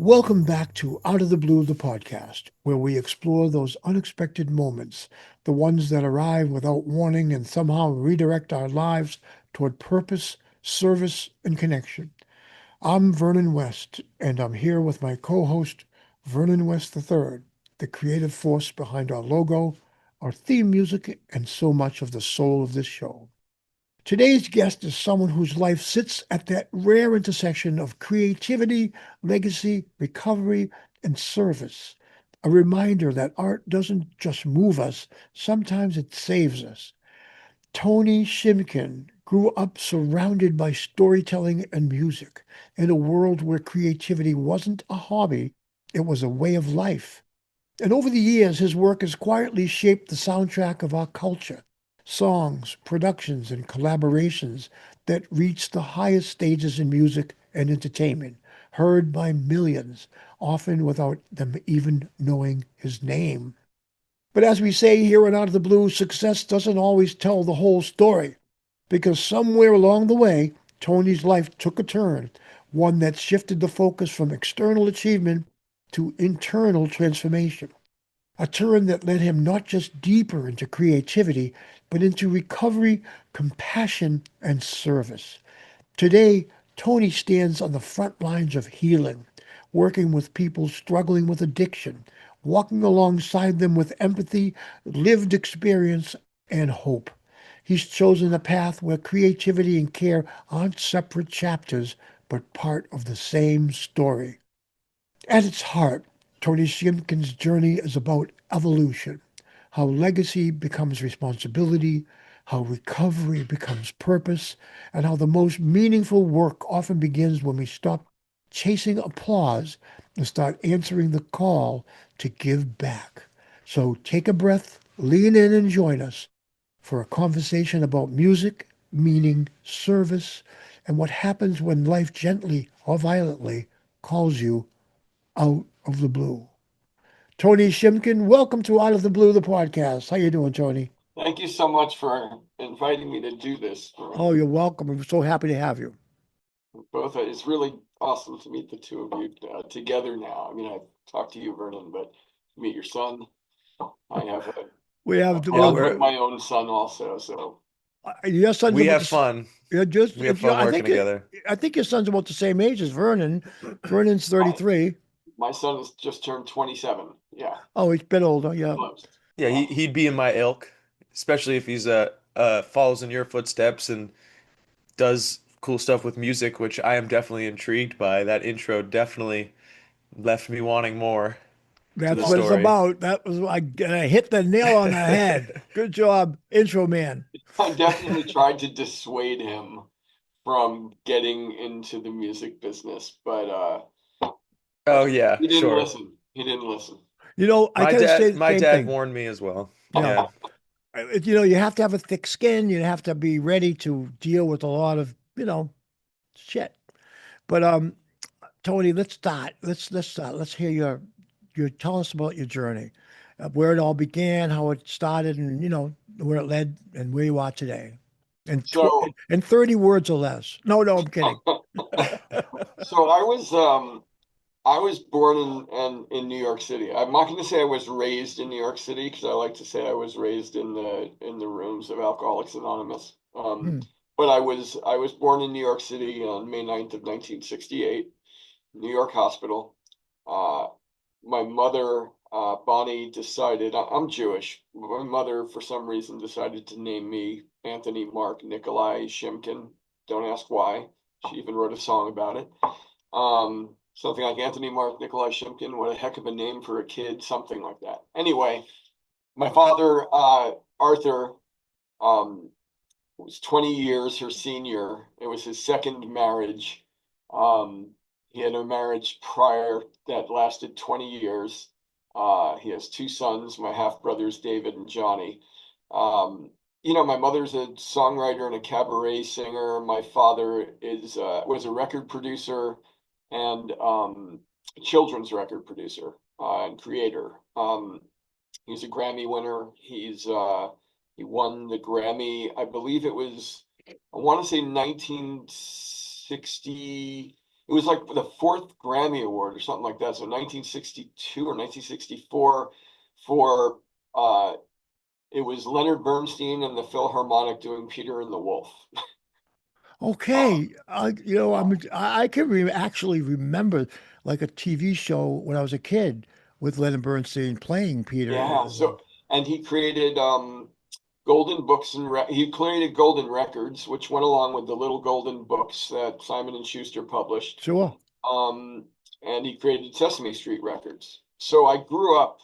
Welcome back to Out of the Blue, the podcast, where we explore those unexpected moments, the ones that arrive without warning and somehow redirect our lives toward purpose, service, and connection. I'm Vernon West, and I'm here with my co-host, Vernon West III, the creative force behind our logo, our theme music, and so much of the soul of this show. Today's guest is someone whose life sits at that rare intersection of creativity, legacy, recovery, and service. A reminder that art doesn't just move us, sometimes it saves us. Tony Shimkin grew up surrounded by storytelling and music in a world where creativity wasn't a hobby, it was a way of life. And over the years, his work has quietly shaped the soundtrack of our culture. Songs, productions, and collaborations that reach the highest stages in music and entertainment, heard by millions, often without them even knowing his name. But as we say here in Out of the Blue, success doesn't always tell the whole story, because somewhere along the way, Tony's life took a turn, one that shifted the focus from external achievement to internal transformation. A turn that led him not just deeper into creativity, but into recovery, compassion, and service. Today, Tony stands on the front lines of healing, working with people struggling with addiction, walking alongside them with empathy, lived experience, and hope. He's chosen a path where creativity and care aren't separate chapters, but part of the same story. At its heart, Tony Shimkin's journey is about evolution, how legacy becomes responsibility, how recovery becomes purpose, and how the most meaningful work often begins when we stop chasing applause and start answering the call to give back. So take a breath, lean in, and join us for a conversation about music, meaning, service, and what happens when life gently or violently calls you out of the blue. Tony Shimkin, welcome to Out of the Blue, the podcast. How you doing, Tony? Thank you so much for inviting me to do this. Oh, you're welcome. I'm so happy to have you. Both, it's really awesome to meet the two of you together now. I mean, I've talked to you, Vernon, but to meet your son, I have We have, a Yeah, well, bond with we're my own son also. So your son's we about have to, fun. you're just, We have fun working together. I think your son's about the same age as Vernon. Vernon's my 33. my son has just turned 27. Yeah, Oh, he's a bit older. Yeah. close. Yeah, Yeah. he'd be in my ilk, especially if he's follows in your footsteps and does cool stuff with music, which I am definitely intrigued by. That intro definitely left me wanting more to That's the Well, what it's story. about. I hit the nail on the head. Good job, intro man. I definitely tried to dissuade him from getting into the music business, but Oh yeah, he didn't sure. listen. He didn't listen. I My gotta say dad the my same dad thing. warned me as well. Yeah. Yeah. You have to have a thick skin. You have to be ready to deal with a lot of, shit. But Tony, let's start. Let's start. Let's hear your tell us about your journey, where it all began, how it started, and where it led, and where you are today. So In 30 words or less. No, no, I'm kidding. So I was born in New York City. I'm not going to say I was raised in New York City because I like to say I was raised in the rooms of Alcoholics Anonymous. Hmm. But I was born in New York City on May 9th of 1968, New York Hospital. Uh, my mother, Bonnie, decided I'm Jewish. My mother, for some reason, decided to name me Anthony Mark Nikolai Shimkin. Don't ask why. She even wrote a song about it. Something like Anthony Mark Nikolai Shimkin. What a heck of a name for a kid. Something like that. Anyway, my father, Arthur, was 20 years her senior. It was his second marriage. Um, he had a marriage prior that lasted 20 years. He has two sons, my half brothers, David and Johnny. Um, my mother's a songwriter and a cabaret singer. My father is was a record producer and a children's record producer and creator. He's a Grammy winner. He won the Grammy, I believe it was, I want to say 1960. it was like the fourth Grammy Award or something like that. So 1962 or 1964 for it was Leonard Bernstein and the Philharmonic doing Peter and the Wolf. Uh, Okay, yeah, I can actually remember like a TV show when I was a kid with Leonard Bernstein playing Peter and yeah. the So Wolf. and he created Golden Books and he created Golden Records, which went along with the little Golden Books that Simon and Schuster published. Sure. Um, and he created Sesame Street Records. So I grew up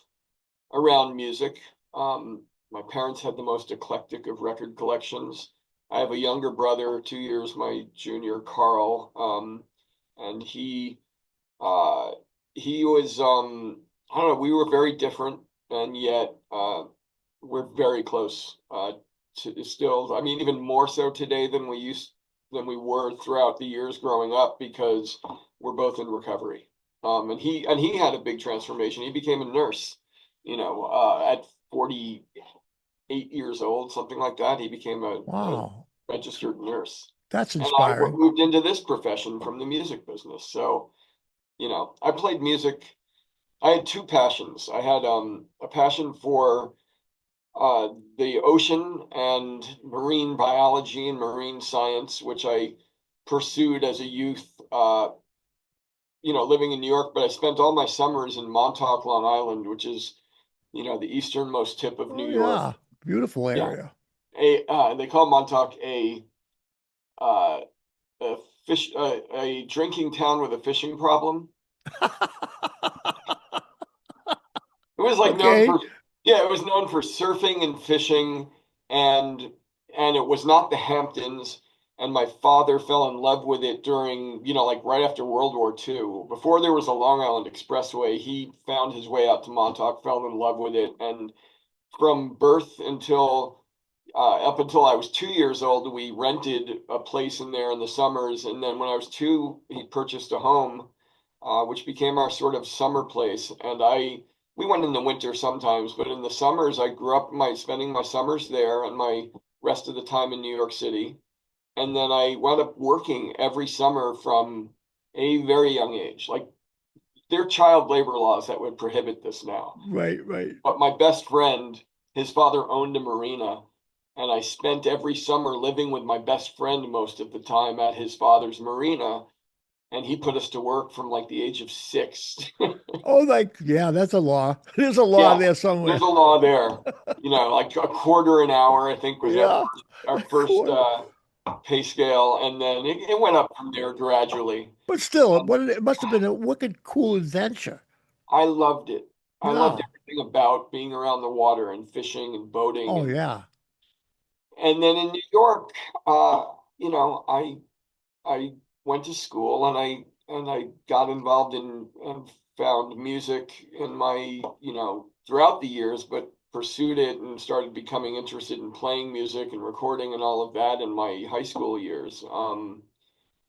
around music. My parents had the most eclectic of record collections. I have a younger brother, 2 years my junior, Carl, and uh, he was I don't know. We were very different, and yet we're very close to still. I mean, even more so today than we were throughout the years growing up because we're both in recovery. And he had a big transformation. He became a nurse, at 48 years old, something like that. He became a Wow, registered nurse. that's And I inspiring. moved into this profession from the music business. So, I played music. I had two passions. I had a passion for the ocean and marine biology and marine science, which I pursued as a youth, living in New York. But I spent all my summers in Montauk, Long Island, which is, the easternmost tip of Oh New York. yeah, beautiful Yeah, area. they call Montauk uh, a a drinking town with a fishing problem. It was like known Okay. for, yeah, it was known for surfing and fishing, and and it was not the Hamptons. And my father fell in love with it during, like right after World War II. Before there was a Long Island Expressway, he found his way out to Montauk, fell in love with it, and from birth until up until I was 2 years old, we rented a place in there in the summers. And then when I was two, he purchased a home, which became our sort of summer place. And we went in the winter sometimes, but in the summers, I grew up spending my summers there and my rest of the time in New York City. And then I wound up working every summer from a very young age. Like there are child labor laws that would prohibit this now. Right, right. But my best friend, his father owned a marina, and I spent every summer living with my best friend most of the time at his father's marina, and he put us to work from like the age of 6. Oh, like yeah, that's a law. There's a law Yeah, there there's somewhere. a law there. Like a quarter an hour, I think was our Yeah, first our first cool. pay scale, and then it went up from there gradually. But still, Um, it must have been a wicked cool adventure. I loved it. I loved Yeah. everything about being around the water and fishing and boating Oh and yeah. and then in New York, uh, I went to school and I got involved in and found music in my, throughout the years, but pursued it and started becoming interested in playing music and recording and all of that in my high school years.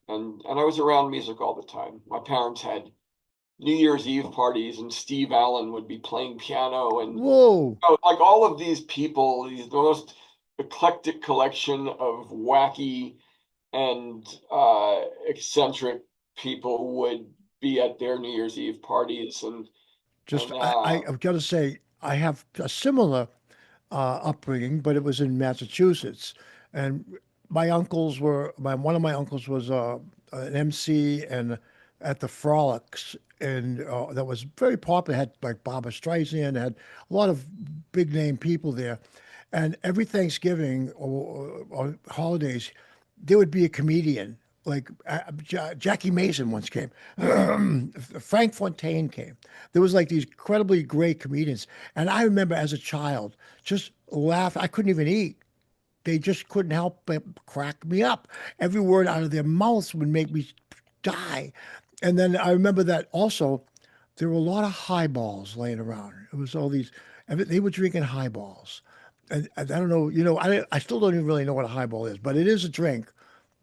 And I was around music all the time. My parents had New Year's Eve parties and Steve Allen would be playing piano and Whoa. like all of these people, the most eclectic collection of wacky and eccentric people would be at their New Year's Eve parties, and Just and I've got to say I have a similar upbringing, but it was in Massachusetts, and one of my uncles was an MC and at the Frolics, and that was very popular. Had like Barbara Streisand, had a lot of big name people there, and every Thanksgiving or holidays, there would be a comedian. Like Jackie Mason once came, Frank Fontaine came. There was like these incredibly great comedians, and I remember as a child just laugh. I couldn't even eat. They just couldn't help but crack me up. Every word out of their mouths would make me die. And then I remember that also there were a lot of highballs laying around. It was all these, and they were drinking highballs. And I don't know, I still don't even really know what a highball is, but it is a drink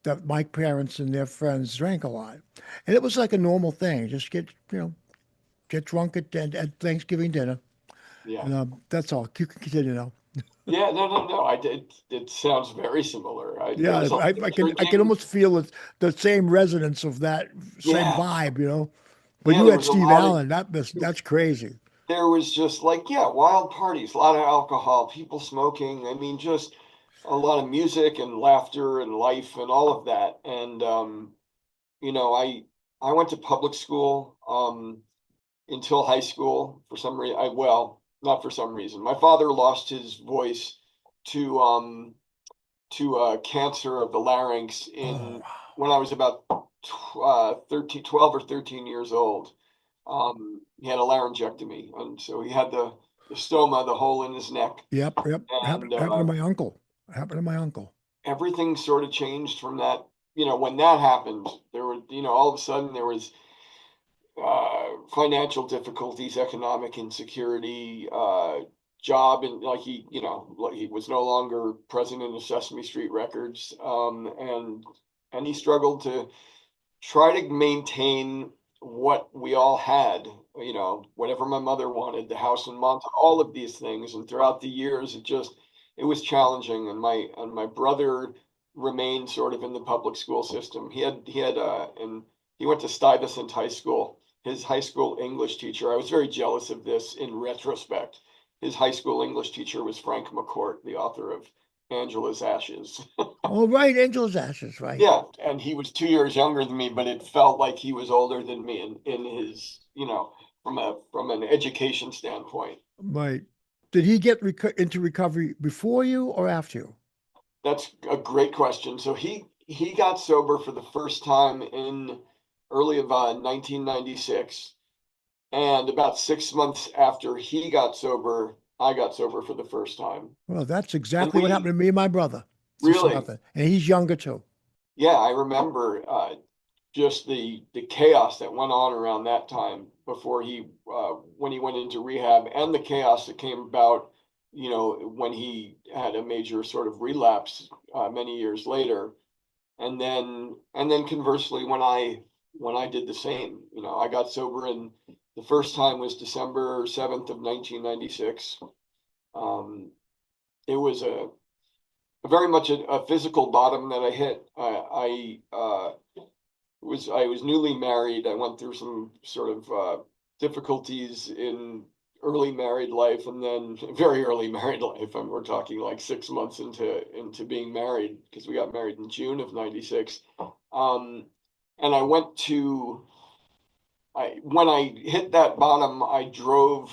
that my parents and their friends drank a lot. And it was like a normal thing. Just get drunk at Thanksgiving dinner. yeah, And that's all. You can continue now. yeah, no, no, no. I did. It sounds very similar. I Yeah, There was a lot of I can drinking. almost feel the same resonance of that same Yeah, vibe, you know. When yeah, you there had was a Steve lot of, Allen, that's crazy. there was just like, yeah, wild parties, a lot of alcohol, people smoking. I mean, just a lot of music and laughter and life and all of that. And you know, I went to public school until high school for some reason. Well, not for some reason. My father lost his voice to cancer of the larynx Oh, in wow. when I was about 12 or 13 years old. He had a laryngectomy, and so he had the stoma, the hole in his neck, Yep. and Happened to my uncle. Happened to my uncle. everything sort of changed from that. You know, when that happened, there were, you know, all of a sudden there was financial difficulties, economic insecurity, job, and like he, you know, like he was no longer president of Sesame Street Records, and he struggled to try to maintain what we all had, you know, whatever my mother wanted, the house in Montauk, all of these things. And throughout the years, it was challenging. And my brother remained sort of in the public school system. And he went to Stuyvesant High School. His high school English teacher, I was very jealous of this in retrospect. His high school English teacher was Frank McCourt, the author of Angela's Ashes. Oh, right, Angel's Ashes, right. Yeah, and he was 2 years younger than me, but it felt like he was older than me in his, you know, from an education standpoint. Right. Did he get into recovery before you or after you? That's a great question. So he got sober for the first time in early of 1996, and about 6 months after he got sober, I got sober for the first time. Well, that's And exactly what happened we to me and my brother. It's just really, nothing. And he's younger too. yeah, I remember just the chaos that went on around that time before he when he went into rehab, and the chaos that came about, you know, when he had a major sort of relapse many years later, and then conversely when I did the same, you know, I got sober, and the first time was December 7th of 1996. Um, it was a very much a physical bottom that I hit. I was newly married. I went through some sort of difficulties in early married life, and then very early married life. And we're talking like 6 months into being married, because we got married in June of '96. And I went to when I hit that bottom, I drove.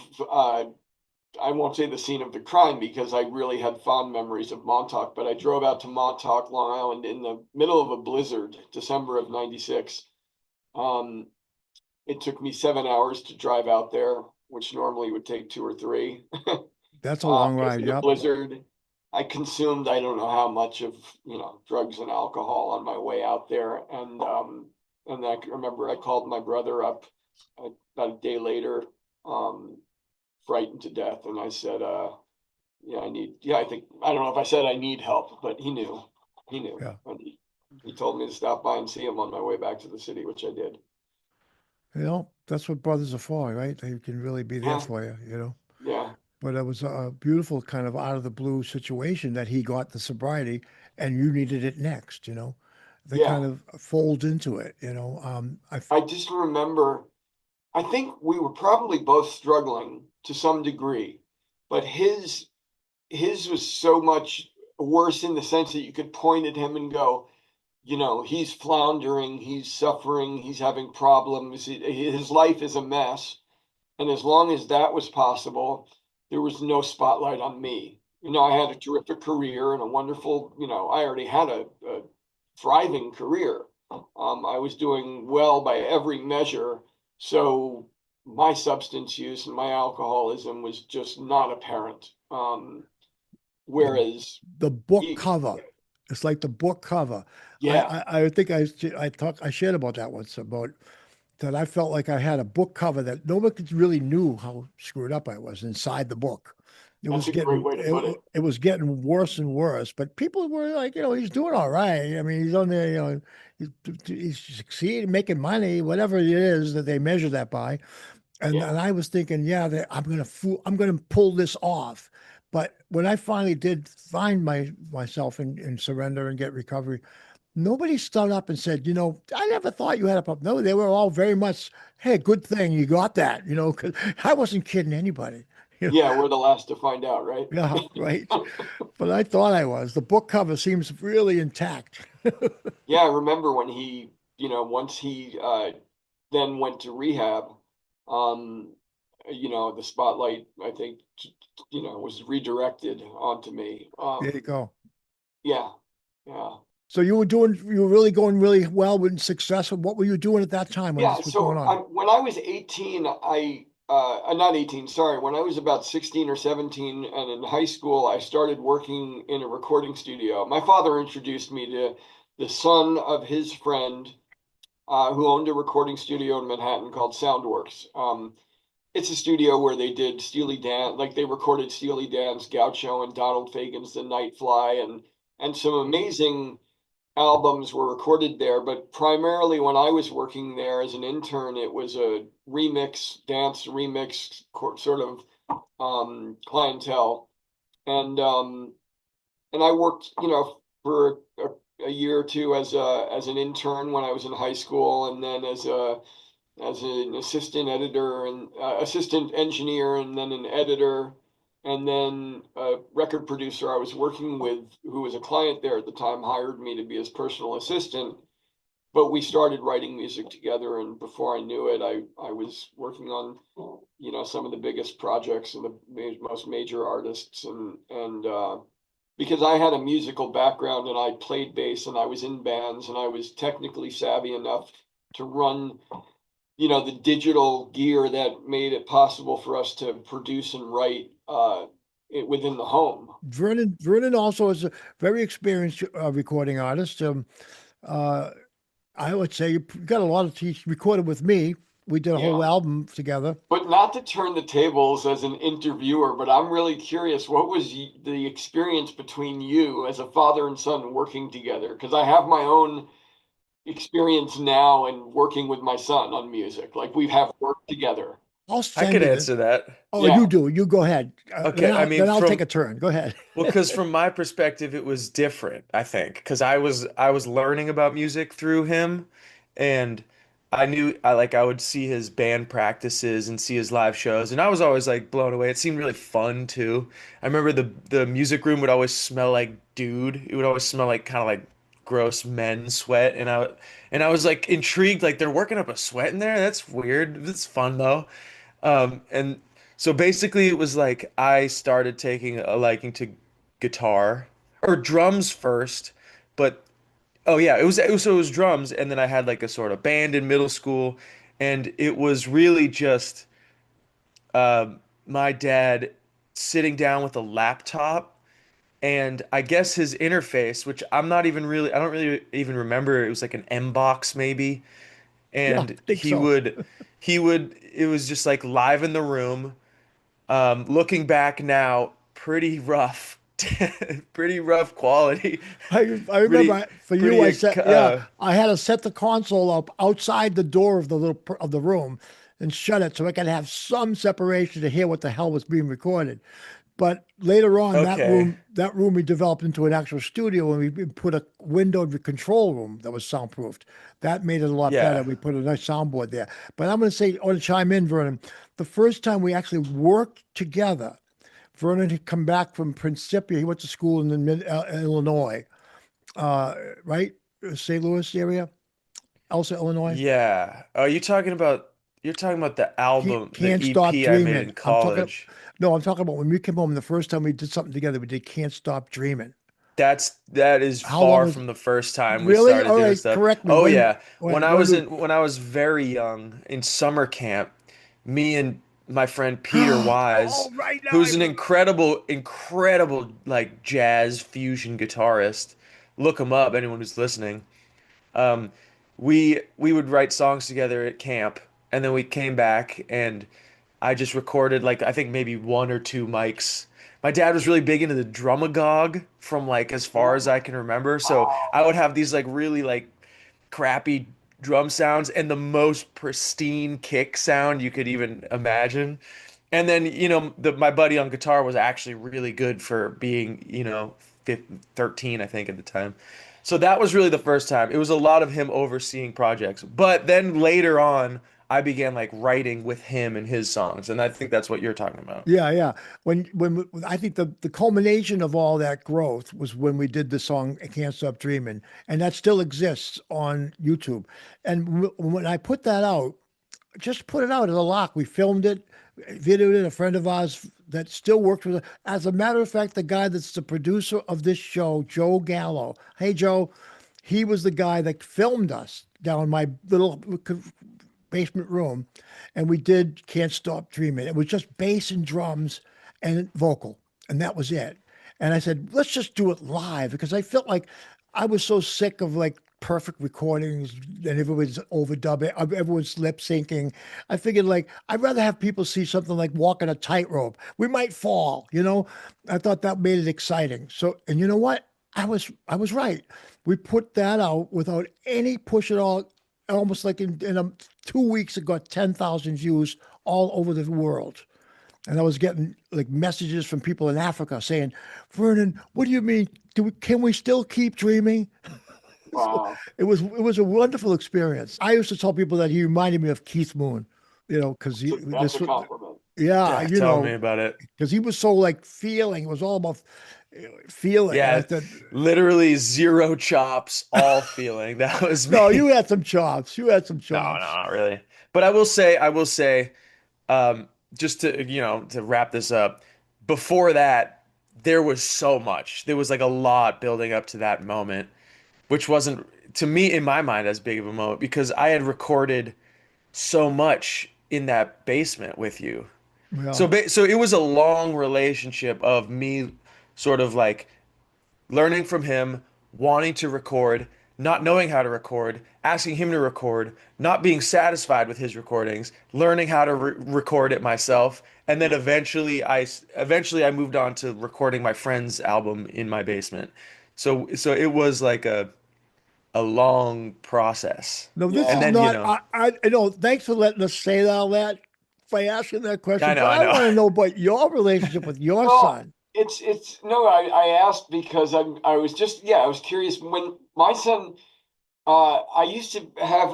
I won't say the scene of the crime because I really had fond memories of Montauk, but I drove out to Montauk, Long Island in the middle of a blizzard, December of '96. Um, it took me 7 hours to drive out there, which normally would take 2 or 3. That's a long It was ride. in a Yep. blizzard. I consumed, I don't know how much of, you know, drugs and alcohol on my way out there. And I remember I called my brother up about a day later, um, frightened to death. And I said, yeah, I think, I don't know if I said I need help, but he knew. Yeah. And he told me to stop by and see him on my way back to the city, which I did. You know, that's what brothers are for, right? They can really be there Yeah, for you, you know. yeah, But it was a beautiful kind of out of the blue situation that he got the sobriety and you needed it next, you know. They kind yeah. of fold into it, you know. I just remember, I think we were probably both struggling to some degree, but his was so much worse in the sense that you could point at him and go, you know, he's floundering, he's suffering, he's having problems, his life is a mess. And as long as that was possible, there was no spotlight on me. You know, I had a terrific career and a wonderful, you know, I already had a thriving career. I was doing well by every measure. So my substance use and my alcoholism was just not apparent. the Whereas the book he, cover. It's like the book cover. yeah, I think I shared about that once about that I felt like I had a book cover that nobody really knew how screwed up I was inside the book. that's a great way to put it. It was getting worse and worse, but people were like, you know, he's doing all right. I mean, he's on there, you know, he's succeeding, making money, whatever it is that they measure that by. And Yeah, I was thinking, yeah, I'm gonna pull this off. But when I finally did find myself in surrender and get recovery, nobody stood up and said, I never thought you had a problem. No, they were all very much, hey, good thing you got that, 'cause I wasn't kidding anybody. You know, Yeah, we're the last to find out, right? yeah, right. But I thought I was. The book cover seems really intact. Yeah, I remember when he, once he then went to rehab, um, the spotlight, I think, was redirected onto me. There you go. Yeah, yeah. So you were really going really well with success. What were you doing at that time when Yeah, this was going on? when I was 18, not 18, sorry, when I was about 16 or 17 and in high school, I started working in a recording studio. My father introduced me to the son of his friend who owned a recording studio in Manhattan called Soundworks. It's a studio where they did Steely Dan, like they recorded Steely Dan's Gaucho and Donald Fagen's The Night Fly and some amazing albums were recorded there, but primarily when I was working there as an intern, it was a dance remix sort of clientele, and I worked, for a year or two as an intern when I was in high school, and then as an assistant editor and assistant engineer, and then an editor, and then a record producer I was working with, who was a client there at the time, hired me to be his personal assistant. But we started writing music together, and before I knew it, I was working on, some of the biggest projects and the most major artists, and because I had a musical background and I played bass and I was in bands and I was technically savvy enough to run the digital gear that made it possible for us to produce and write within the home. Vernon also is a very experienced recording artist. Uh, I would say you got a lot of teach recorded with me. We did a whole Yeah. album together. But not to turn the tables as an interviewer, but I'm really curious, what was the experience between you as a father and son working together? Because I have my own experience now and working with my son on music. Like we have worked together. I'll I send could you this. answer that. Oh, Yeah. you do. You go ahead. Okay, I mean Then I'll take from a turn. Go ahead. well, because from my perspective, it was different, I think, because I was learning about music through him, and I knew I would see his band practices and see his live shows, and I was always like blown away. It seemed really fun too. I remember the music room would always smell like dude. It would always smell like kind of like gross men sweat, and I was like intrigued, like they're working up a sweat in there. That's weird. It's fun though. And so basically, it was like I started taking a liking to guitar or drums first, but oh yeah, it was drums, and then I had like a sort of band in middle school, and it was really just my dad sitting down with a laptop, and I guess his interface, which I don't really even remember. It was like an M box maybe, Yeah, I and think so. it was just like live in the room. Looking back now, pretty rough, pretty rough quality. I remember Pretty, for you, I pretty, set yeah, I had to set the console up outside the door of of the room and shut it so I could have some separation to hear what the hell was being recorded. But later on, okay. that room we developed into an actual studio, and we put a windowed control room that was soundproofed. That made it a lot better. Yeah. We put a nice soundboard there. But I'm going to say, I want to chime in, Vernon. The first time we actually worked together, Vernon had come back from Principia. He went to school in Illinois, right? St. Louis area, Elsa, Illinois. Yeah. You're talking about the album, the Can't Stop EP I made Dreaming. in college. No, I'm talking about when we came home the first time we did something together. We did Can't Stop Dreaming. That is How long far was from the first time we really? started All doing right, stuff. correct me. Oh yeah. When do When I was very young in summer camp, me and my friend Peter Wise, Oh, right now I who's an remember. incredible like jazz fusion guitarist. Look him up, anyone who's listening. Um, we would write songs together at camp, and then we came back, and I just recorded like I think maybe one or two mics. My dad was really big into the drumagog from like as far as I can remember, so I would have these like really like crappy drum sounds and the most pristine kick sound you could even imagine. And then, my buddy on guitar was actually really good for being, 13, I think, at the time. So that was really the first time. It was a lot of him overseeing projects. But then later on, I began like writing with him and his songs. And I think that's what you're talking about. Yeah, yeah. When I think the culmination of all that growth was when we did the song "I Can't Stop Dreaming," and that still exists on YouTube. And when I put that out, just put it out as a lock. We filmed it, videoed it. A friend of ours that still works with us. As a matter of fact, the guy that's the producer of this show, Joe Gallo. Hey, Joe, he was the guy that filmed us down in my little basement room, and we did "Can't Stop Dreaming." It was just bass and drums and vocal, and that was it. And I said, let's just do it live because I felt like I was so sick of like perfect recordings and everyone's overdubbing, everyone's lip syncing. I figured like I'd rather have people see something like walking a tightrope. We might fall, you know. I thought that made it exciting. So, and you know what? I was right. We put that out without any push at all. Almost like in 2 weeks, it got 10,000 views all over the world. And I was getting like messages from people in Africa saying, Vernon, what do you mean? Can we still keep dreaming? So Wow. it was a wonderful experience. I used to tell people that he reminded me of Keith Moon, because That's a compliment. yeah, Yeah, tell me about it. because he was so like feeling. It was all about feeling. And I Yeah, said, literally zero chops, all feeling. That was no, you me. had some chops. You had some No, no, chops. not really. But I will say, um, just to wrap this up, before that, there was so much. There was like a lot building up to that moment, which wasn't, to me, in my mind, as big of a moment because I had recorded so much in that basement with you. Yeah. So it was a long relationship of me sort of like learning from him, wanting to record, not knowing how to record, asking him to record, not being satisfied with his recordings, learning how to record it myself, and then eventually I moved on to recording my friend's album in my basement. So it was like a long process. No, this And Yeah. is then, not. I know. Thanks for letting us say all that by asking that question. I know, But I I know. want to know about your relationship with your Well, son. it's no, I asked because I was just, yeah, I was curious when my son, I used to have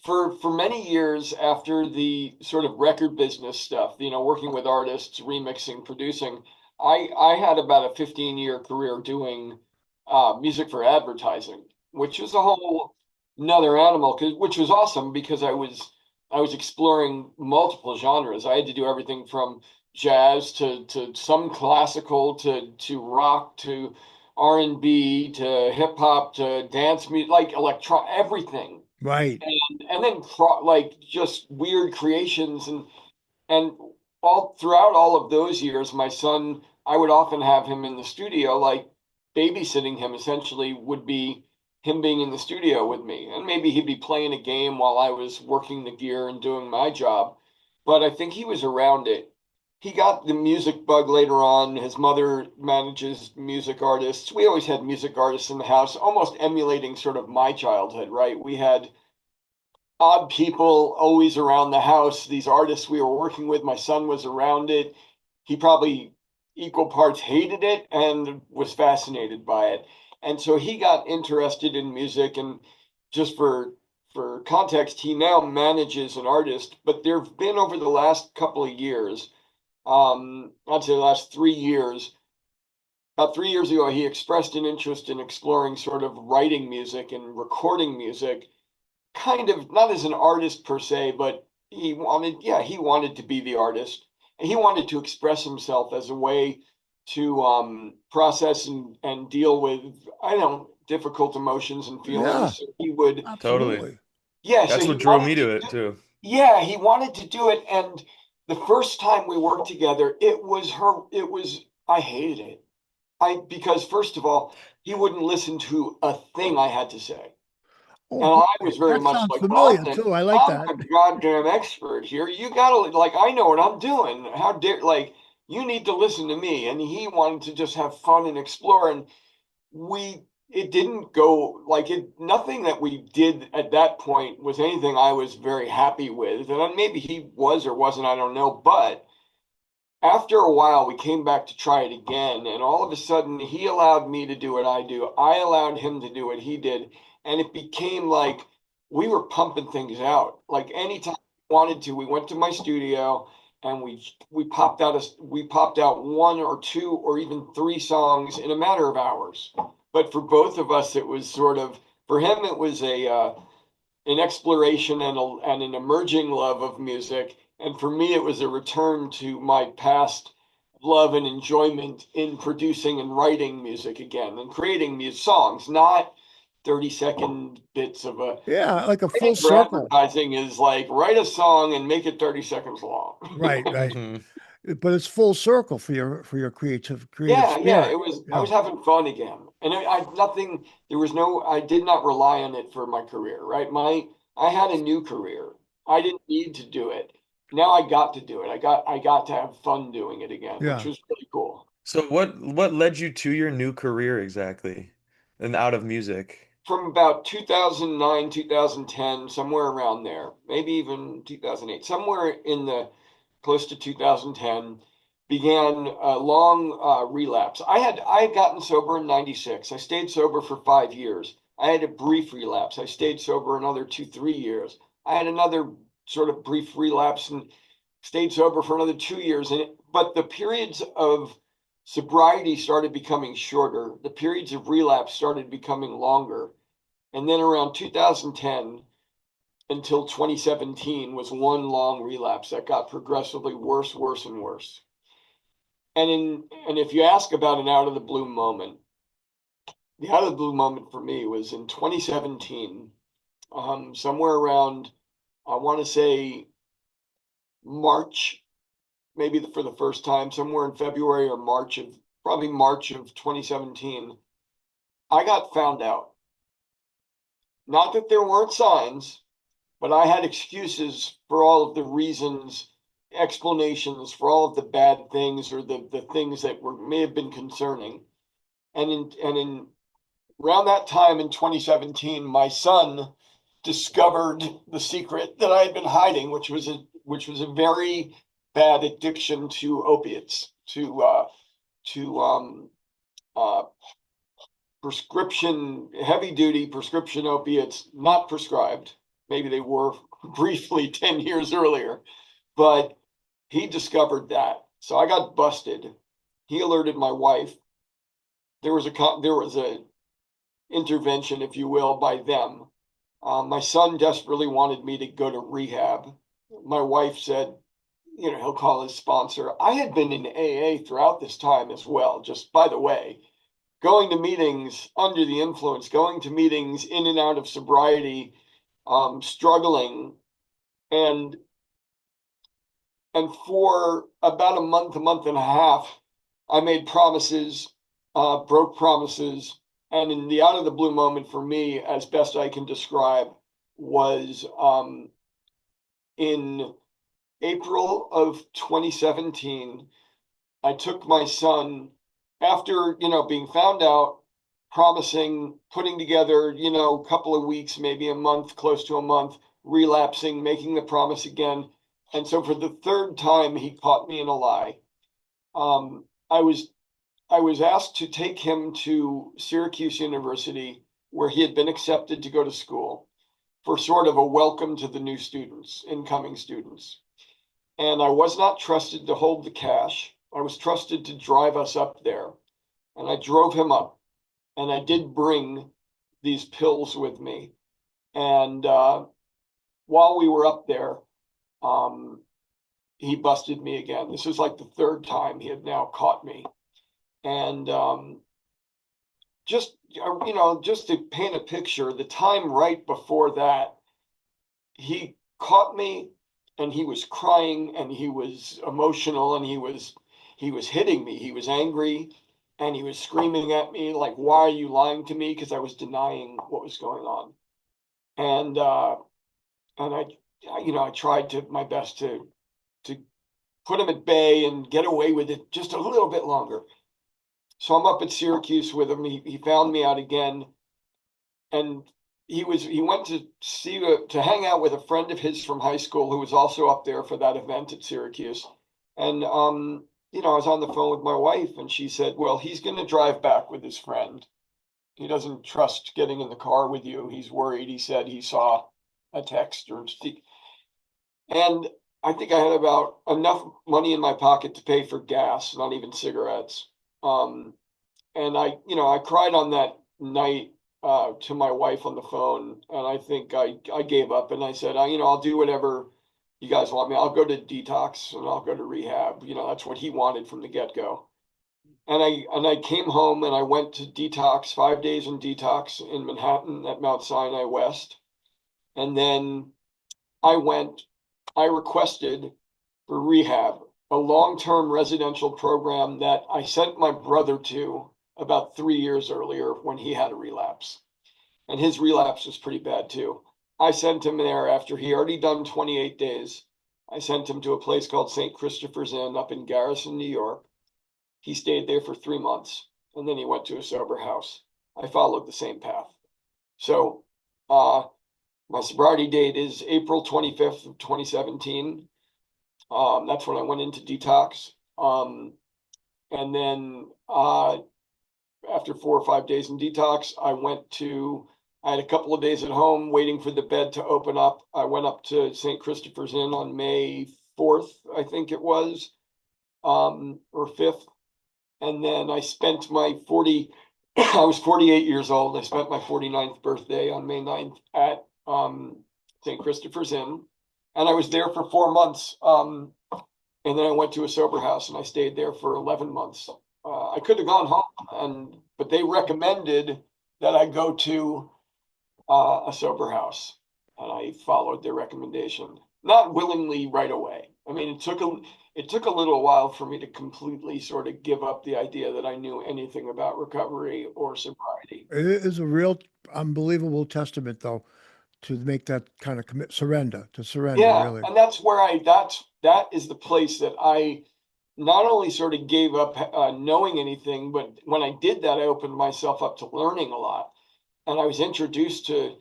for many years after the sort of record business stuff, working with artists, remixing, producing. I had about a 15-year career doing music for advertising, which was a whole another animal, which was awesome because I was exploring multiple genres. I had to do everything from jazz to some classical to rock to R&B to hip hop to dance music, like electro, everything, Right. and then like just weird creations and all throughout all of those years, my son, I would often have him in the studio, like babysitting him essentially would be him being in the studio with me. And maybe he'd be playing a game while I was working the gear and doing my job. But I think he was around it. He got the music bug later on. His mother manages music artists. We always had music artists in the house, almost emulating sort of my childhood, right? We had odd people always around the house. These artists we were working with, my son was around it. He probably equal parts hated it and was fascinated by it. And so he got interested in music. And just for context, he now manages an artist. But there have been over the last couple of years, I'd say the last 3 years, about 3 years ago, he expressed an interest in exploring sort of writing music and recording music kind of not as an artist per se, but he wanted to be the artist, and he wanted to express himself as a way to process and deal with, I don't know, difficult emotions and Yeah. feelings. So he would, Totally. Absolutely. yeah. So That's he what drew me wanted to to it do, too. yeah, he wanted to do it, and the first time we worked together, I hated it. Because first of all, he wouldn't listen to a thing I had to say. Oh And I boy, was very that much sounds like, well, familiar too. I like I'm that. the goddamn expert here. You gotta like, I know what I'm doing. How dare like you need to listen to me. And he wanted to just have fun and explore. And it didn't go like it. Nothing that we did at that point was anything I was very happy with. And maybe he was or wasn't. I don't know. But after a while, we came back to try it again, and all of a sudden, he allowed me to do what I do. I allowed him to do what he did, and it became like we were pumping things out. Like anytime we wanted to, we went to my studio and we popped out one or two or even three songs in a matter of hours. But for both of us, it was sort of for him, it was a an exploration and an emerging love of music. And for me, it was a return to my past love and enjoyment in producing and writing music again and creating these songs, not 30-second bits of a Yeah, like a full writing for circle. advertising is like write a song and make it 30 seconds long. Right, right. Hmm. But it's full circle for your creative Yeah, spirit. I Yeah, was having fun again. And nothing, there was no, I did not rely on it for my career, right? I had a new career. I didn't need to do it. Now I got to do it. I got to have fun doing it again, which yeah. was really cool. So what led you to your new career exactly and out of music? From about 2009, 2010, somewhere around there, maybe even 2008, somewhere in the close to 2010, began a long relapse. I had gotten sober in 96. I stayed sober for 5 years. I had a brief relapse. I stayed sober another 2, 3 years. I had another sort of brief relapse and stayed sober for another 2 years. But the periods of sobriety started becoming shorter. The periods of relapse started becoming longer. And then around 2010 until 2017 was one long relapse that got progressively worse, worse, and worse. And if you ask about an out of the blue moment, the out of the blue moment for me was in 2017, somewhere around, I want to say March, maybe for the first time, somewhere in February or March of, probably March of 2017, I got found out. Not that there weren't signs, but I had excuses for all of the reasons, explanations for all of the bad things or the things that may have been concerning. And in around that time in 2017, my son discovered the secret that I had been hiding, which was a very bad addiction to opiates, to prescription, heavy duty prescription opiates, not prescribed. Maybe they were briefly 10 years earlier, but he discovered that. So I got busted. He alerted my wife. There was a intervention, if you will, by them. My son desperately wanted me to go to rehab. My wife said, he'll call his sponsor. I had been in AA throughout this time as well, just by the way, going to meetings under the influence, going to meetings in and out of sobriety, struggling. And for about a month and a half, I made promises, broke promises. And in the out of the blue moment for me, as best I can describe, was in April of 2017. I took my son after, being found out, promising, putting together, a couple of weeks, maybe a month, close to a month, relapsing, making the promise again. And so for the third time, he caught me in a lie. Um, I was I was asked to take him to Syracuse University, where he had been accepted to go to school for sort of a welcome to the new students, incoming students. And I was not trusted to hold the cash. I was trusted to drive us up there. And I drove him up. And I did bring these pills with me. And while we were up there, um, he busted me again. This was like the third time he had now caught me. And just to paint a picture, the time right before that, he caught me and he was crying and he was emotional and he was hitting me. He was angry and he was screaming at me like, "Why are you lying to me?" Because I was denying what was going on. And I tried to my best to put him at bay and get away with it just a little bit longer. So I'm up at Syracuse with him. He found me out again, and he went to hang out with a friend of his from high school who was also up there for that event at Syracuse. And I was on the phone with my wife and she said, well, he's going to drive back with his friend. He doesn't trust getting in the car with you. He's worried. He said he saw a text and I think I had about enough money in my pocket to pay for gas, not even cigarettes. Um, and I cried on that night to my wife on the phone, and I think I gave up and I said, I'll do whatever you guys want me. I'll go to detox and I'll go to rehab. That's what he wanted from the get-go. And I came home and I went to detox, 5 days in detox in Manhattan at Mount Sinai West. And then I I requested for rehab, a long-term residential program that I sent my brother to about 3 years earlier when he had a relapse. And his relapse was pretty bad too. I sent him there after he already done 28 days. I sent him to a place called St. Christopher's Inn up in Garrison, New York. He stayed there for 3 months and then he went to a sober house. I followed the same path. So my sobriety date is April 25th of 2017. That's when I went into detox. And then after 4 or 5 days in detox, I had a couple of days at home waiting for the bed to open up. I went up to St. Christopher's Inn on May 4th, I think it was, or 5th. And then I spent I was 48 years old. I spent my 49th birthday on May 9th at St. Christopher's Inn. And I was there for 4 months. And then I went to a sober house and I stayed there for 11 months. I could have gone home, but they recommended that I go to a sober house, and I followed their recommendation. Not willingly right away. I mean, it took a little while for me to completely sort of give up the idea that I knew anything about recovery or sobriety. It is a real unbelievable testament, though, to make that kind of surrender, Yeah, really. and that's where that is the place that I not only sort of gave up knowing anything, but when I did that, I opened myself up to learning a lot. And I was introduced to,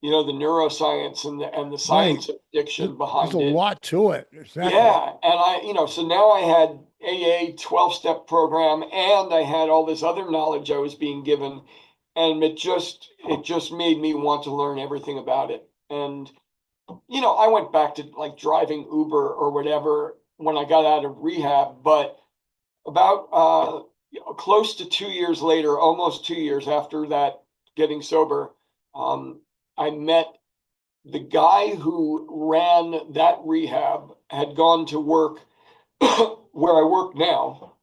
the neuroscience and the science of addiction There's behind a it. lot to it. Exactly. Yeah, and so now I had AA 12-step program and I had all this other knowledge I was being given, and it just made me want to learn everything about it. And I went back to like driving Uber or whatever when I got out of rehab, but about close to 2 years later, almost 2 years after that, getting sober, I met the guy who ran that rehab, had gone to work where I work now.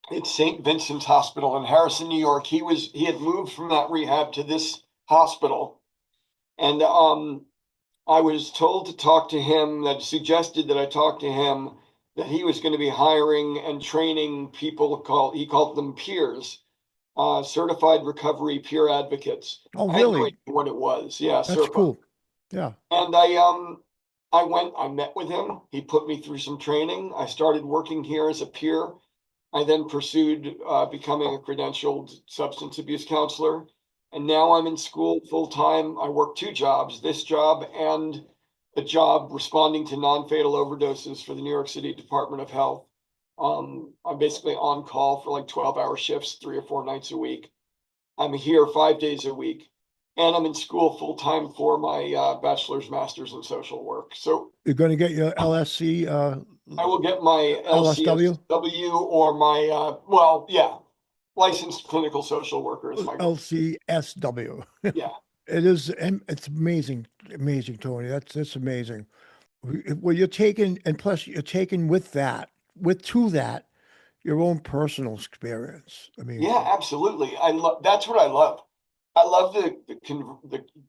It's St. Vincent's Hospital in Harrison, New York. He had moved from that rehab to this hospital. And I was told to talk to him, that suggested that I talk to him, that he was going to be hiring and training people he called them peers, certified recovery peer advocates. Oh, I had no really? idea what it was. Yeah, That's cool. Yeah. And I met with him. He put me through some training. I started working here as a peer. I then pursued becoming a credentialed substance abuse counselor. And now I'm in school full time. I work 2 jobs, this job and a job responding to non-fatal overdoses for the New York City Department of Health. I'm basically on call for like 12-hour shifts, 3 or 4 nights a week. I'm here 5 days a week. And I'm in school full time for my bachelor's, master's in social work. So you're going to get your LSC. I will get my LSW? LCSW or my, licensed clinical social worker is my goal. LCSW. Yeah. It's amazing, Tony. That's amazing. Well, you're taking, and plus you're taking to that, your own personal experience. I mean, Yeah, absolutely. That's what I love. I love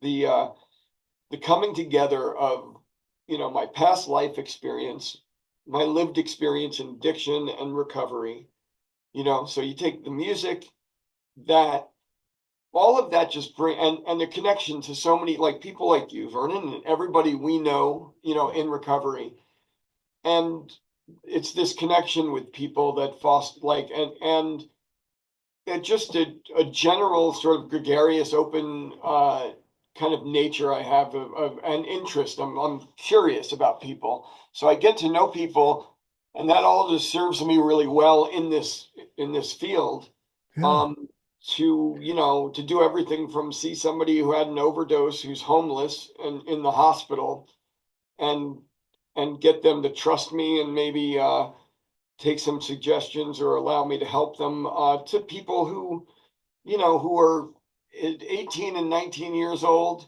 the coming together of, my past life experience, my lived experience in addiction and recovery. So you take the music, that all of that just bring and the connection to so many like people like you, Vernon, and everybody we know, in recovery. And it's this connection with people that foster and it just a general sort of gregarious, open kind of nature I have of an interest. I'm curious about people, so I get to know people And that all just serves me really well in this field. Yeah. Um, to, you know, to do everything from see somebody who had an overdose who's homeless and in the hospital and get them to trust me and maybe take some suggestions or allow me to help them, to people who, you know, who are 18 and 19 years old.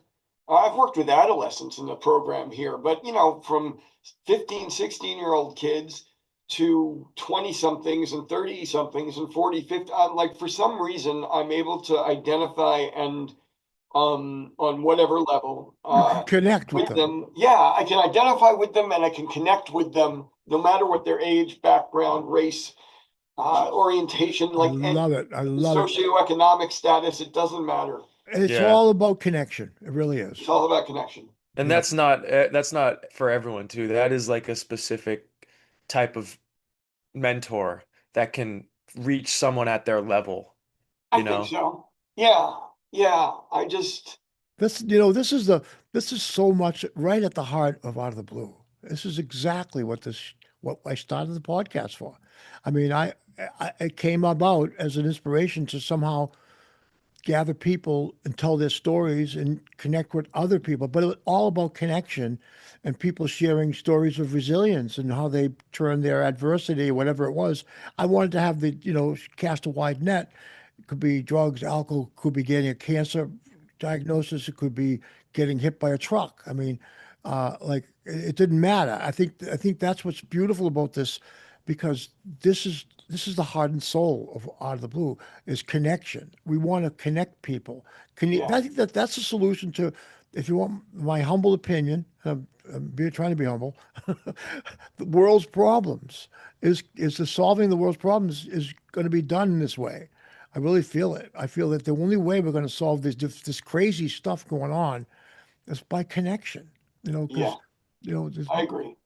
I've worked with adolescents in the program here, but, you know, from 15, 16-year-old kids to 20 somethings and 30 somethings and 40, 50. Like, for some reason, I'm able to identify and, on whatever level, You can connect with with them. them. Yeah, I can identify with them and I can connect with them no matter what their age, background, race, orientation, I like, and love it. I love it. socioeconomic status. It doesn't matter. It's Yeah. all about connection. It really is. It's all about connection. And Yep. that's not for everyone too. That is like a specific type of mentor that can reach someone at their level, I you think know? so. Yeah, yeah. I just, This is so much right at the heart of Out of the Blue. This is exactly what I started the podcast for. I mean, I it came about as an inspiration to somehow gather people and tell their stories and connect with other people. But it was all about connection and people sharing stories of resilience and how they turned their adversity, whatever it was. I wanted to have cast a wide net. It could be drugs, alcohol, could be getting a cancer diagnosis, it could be getting hit by a truck. I mean, like it didn't matter. I think that's what's beautiful about this, because this is the heart and soul of Out of the Blue is connection. We want to connect people. yeah, I think that's the solution to, if you want my humble opinion, trying to be humble, the world's problems is the solving the world's problems is going to be done in this way. I really feel it. I feel that the only way we're going to solve this crazy stuff going on is by connection. yeah. Because there's, I agree.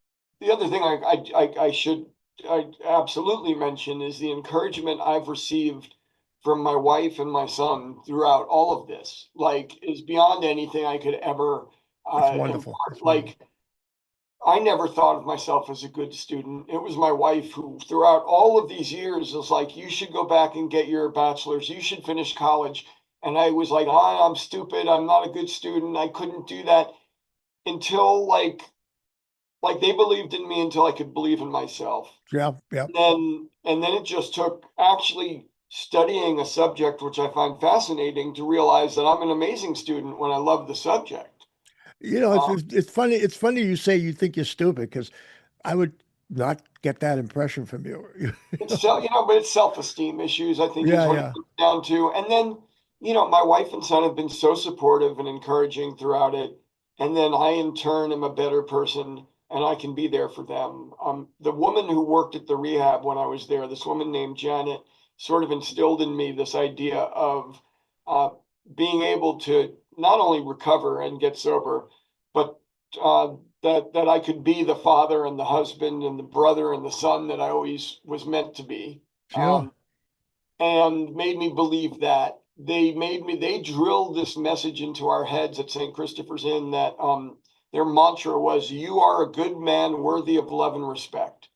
The other thing I should I absolutely mention is the encouragement I've received from my wife and my son throughout all of this. Like, is beyond anything I could ever it's wonderful. impart. It's wonderful. Like, I never thought of myself as a good student. It was my wife who, throughout all of these years, was like, "You should go back and get your bachelor's. You should finish college." And I was like, "Oh, I'm stupid. I'm not a good student. I couldn't do that." Until, like they believed in me until I could believe in myself. Yeah, yeah. And then it just took actually studying a subject which I find fascinating to realize that I'm an amazing student when I love the subject. It's, Um, it's it's funny. It's funny you say you think you're stupid because I would not get that impression from you. it's so, but it's self-esteem issues, I think, is Yeah, what it yeah, comes down to. And then, my wife and son have been so supportive and encouraging throughout it. And then I, in turn, am a better person and I can be there for them. The woman who worked at the rehab when I was there, this woman named Janet, sort of instilled in me this idea of uh, being able to not only recover and get sober, but uh, that I could be the father and the husband and the brother and the son that I always was meant to be, yeah, and made me believe that. They drilled this message into our heads at St. Christopher's Inn that their mantra was, "You are a good man worthy of love and respect."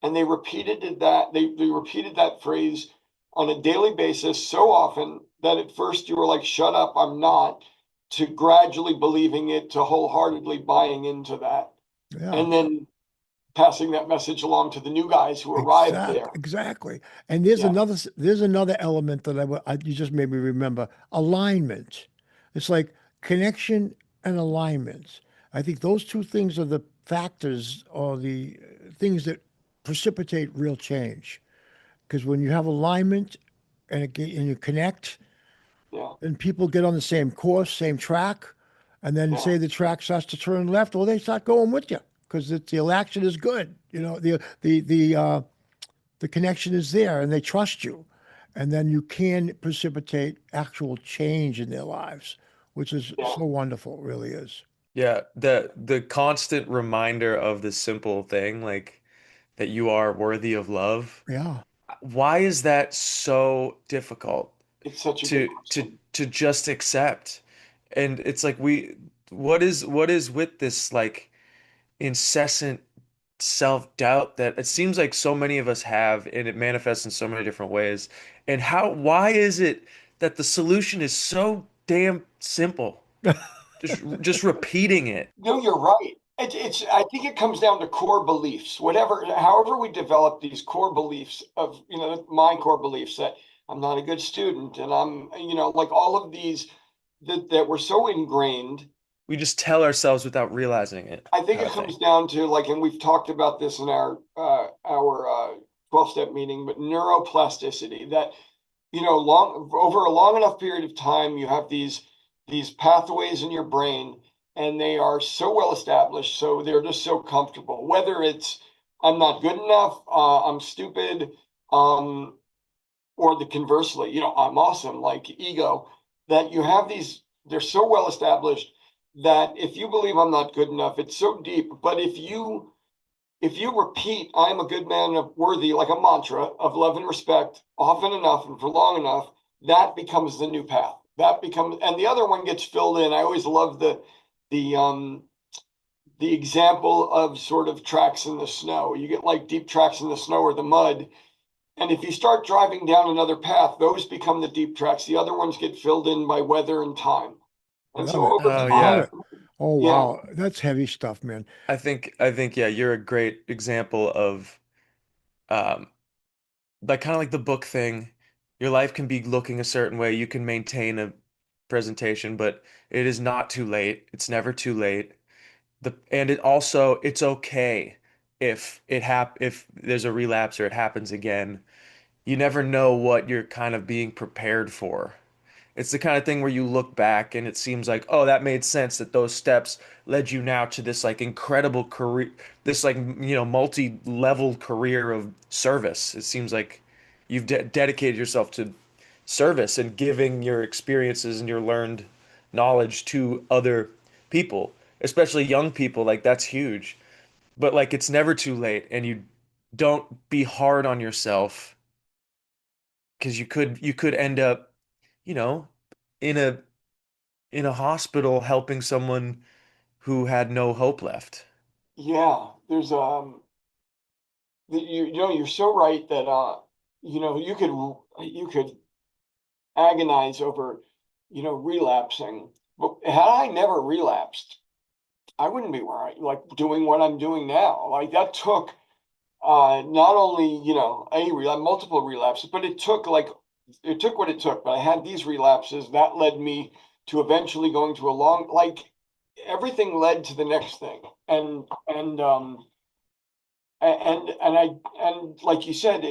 And they repeated that phrase on a daily basis so often that at first you were like, "Shut up, I'm not," to gradually believing it, to wholeheartedly buying into that, yeah. and then passing that message along to the new guys who arrived there. Exactly. And there's another element that you just made me remember. Alignment. It's like connection and alignment. I think those two things are the factors or the things that precipitate real change. Because when you have alignment and you connect, Yeah, and people get on the same course, same track, and then yeah, say the track starts to turn left, well, they start going with you because the action is good. The connection is there, and they trust you, and then you can precipitate actual change in their lives, which is yeah, so wonderful. It really is. Yeah, the constant reminder of the simple thing, like that you are worthy of love. Yeah, Why is that so difficult it's such a good to question. just accept? And it's like what is with this like incessant self-doubt that it seems like so many of us have, and it manifests in so many different ways. And why is it that the solution is so damn simple? Just repeating it. No, you're right. I think it comes down to core beliefs. However we develop these core beliefs of, my core beliefs that I'm not a good student and I'm, like all of these that were so ingrained. We just tell ourselves without realizing it, I think kind it of thing. comes down to like, and we've talked about this in our 12-step meeting, but neuroplasticity that, long over a long enough period of time, you have these pathways in your brain, and they are so well established, so they're just so comfortable. Whether it's I'm not good enough, I'm stupid, or the conversely, I'm awesome, like ego, that you have these, they're so well established that if you believe I'm not good enough, it's so deep. But if you repeat, I am a good man of worthy, like a mantra of love and respect, often enough and for long enough, that becomes the new path. That becomes, and the other one gets filled in. I always love the the example of sort of tracks in the snow. You get like deep tracks in the snow or the mud. And if you start driving down another path, those become the deep tracks. The other ones get filled in by weather and time. And Love so it. over Oh Love time, yeah. it. Oh, yeah, wow. That's heavy stuff, man. I think yeah, you're a great example of um like kind of like the book thing. Your life can be looking a certain way. You can maintain a presentation, but it is not too late. It's never too late. And it's okay if there's a relapse or it happens again. You never know what you're kind of being prepared for. It's the kind of thing where you look back and it seems like, oh, that made sense that those steps led you now to this like incredible career, this like, multi-level career of service. It seems like you've dedicated yourself to service and giving your experiences and your learned knowledge to other people, especially young people. Like that's huge. But like it's never too late, and you don't be hard on yourself because you could end up, you know, in a hospital helping someone who had no hope left. yeah. There's you're so right that you could agonize over relapsing. But had I never relapsed, I wouldn't be where I like doing what I'm doing now. Like that took not only multiple relapses, but it took what it took. But I had these relapses that led me to eventually going to a long, like everything led to the next thing. And like you said,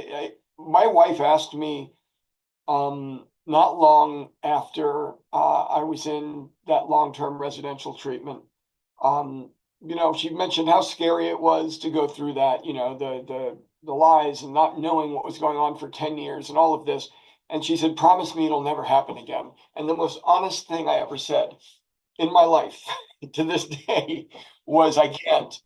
my wife asked me not long after I was in that long-term residential treatment. Um, she mentioned how scary it was to go through that, the lies and not knowing what was going on for 10 years and all of this. And she said, promise me it'll never happen again. And the most honest thing I ever said in my life to this day was I can't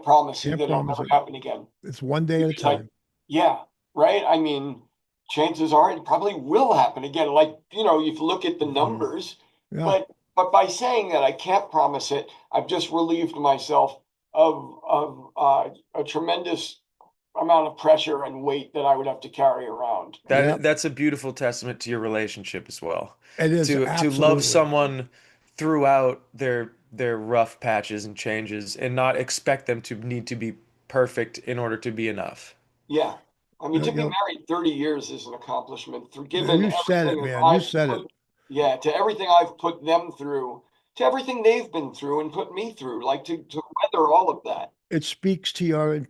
promise you Can't that it'll promise never it. happen again. It's one day at a Because time. yeah, right. I mean, chances are it probably will happen again. Like, you look at the Mhm. numbers, Yeah. but by saying that I can't promise it, I've just relieved myself of a tremendous amount of pressure and weight that I would have to carry around. Yeah. That's a beautiful testament to your relationship as well. It is To love absolutely. someone throughout their rough patches and changes and not expect them to need to be perfect in order to be enough. Yeah. I mean, No, to be married 30 years is an accomplishment. For given you said it, everything man. You I've said it. put, yeah, to everything I've put them through, to everything they've been through and put me through, like to weather all of that. It speaks to your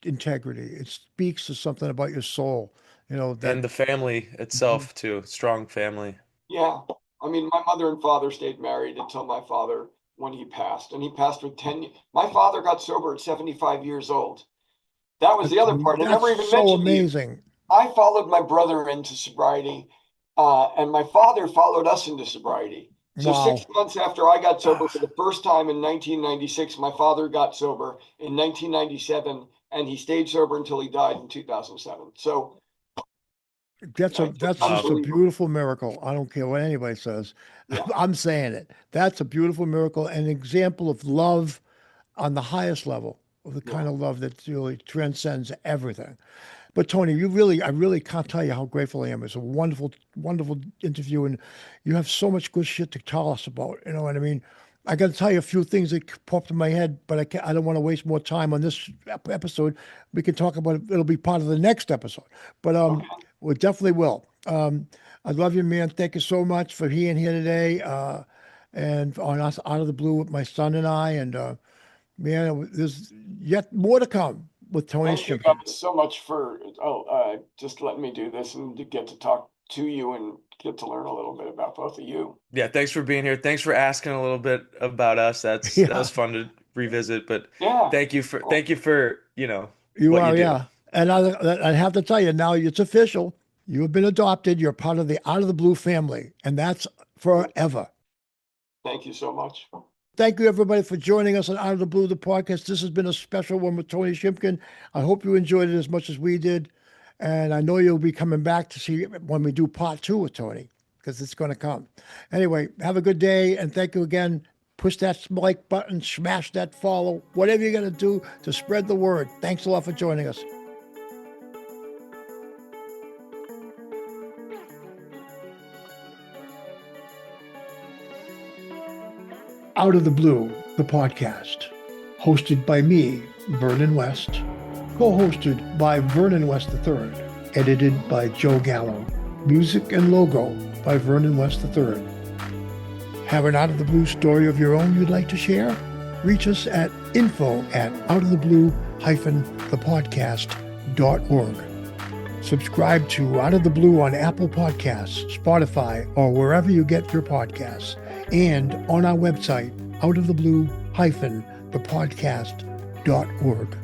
integrity. It speaks to something about your soul. That. And the family Mhm. itself too, strong family. Yeah. I mean, my mother and father stayed married until my father when he passed, and he passed with 10. My father got sober at 75 years old. That was the That's other part. I that's never even so mentioned to you. amazing. I followed my brother into sobriety, and my father followed us into sobriety. So Wow. 6 months after I got sober for Ah, the first time in 1996, my father got sober in 1997, and he stayed sober until he died in 2007. So it's just that's just a unbelievable. beautiful miracle. I don't care what anybody says. Yeah, I'm saying it. That's a beautiful miracle, an example of love on the highest level. the Yeah. kind of love that really transcends everything. But Tony, I really can't tell you how grateful I am. It's a wonderful, wonderful interview, and you have so much good shit to tell us about. You know what I mean? I got to tell you a few things that popped in my head, but I don't want to waste more time on this episode. We can talk about it. It'll be part of the next episode, but Okay. we definitely will. I love you, man. Thank you so much for being here today, and on us out of the blue with my son and I, and man, there's yet more to come with Tony Thank you Shimkin. guys so much for just letting me do this and to get to talk to you and get to learn a little bit about both of you. Yeah, thanks for being here. Thanks for asking a little bit about us. That Yeah, was fun to revisit, but Yeah. Well, thank you for, you what you are, do. yeah. And I have to tell you now, it's official. You have been adopted. You're part of the Out of the Blue family, and that's forever. thank you so much. Thank you, everybody, for joining us on Out of the Blue, the podcast. This has been a special one with Tony Shimkin. I hope you enjoyed it as much as we did. And I know you'll be coming back to see when we do part 2 with Tony, because it's going to come. Anyway, have a good day. And thank you again. Push that like button, smash that follow, whatever you're going to do to spread the word. Thanks a lot for joining us. Out of the Blue, the podcast, hosted by me, Vernon West, co-hosted by Vernon West III, edited by Joe Gallo, music and logo by Vernon West III. Have an Out of the Blue story of your own you'd like to share? Reach us at info@outoftheblue-thepodcast.org. Subscribe to Out of the Blue on Apple Podcasts, Spotify, or wherever you get your podcasts, and on our website, outoftheblue-thepodcast.org.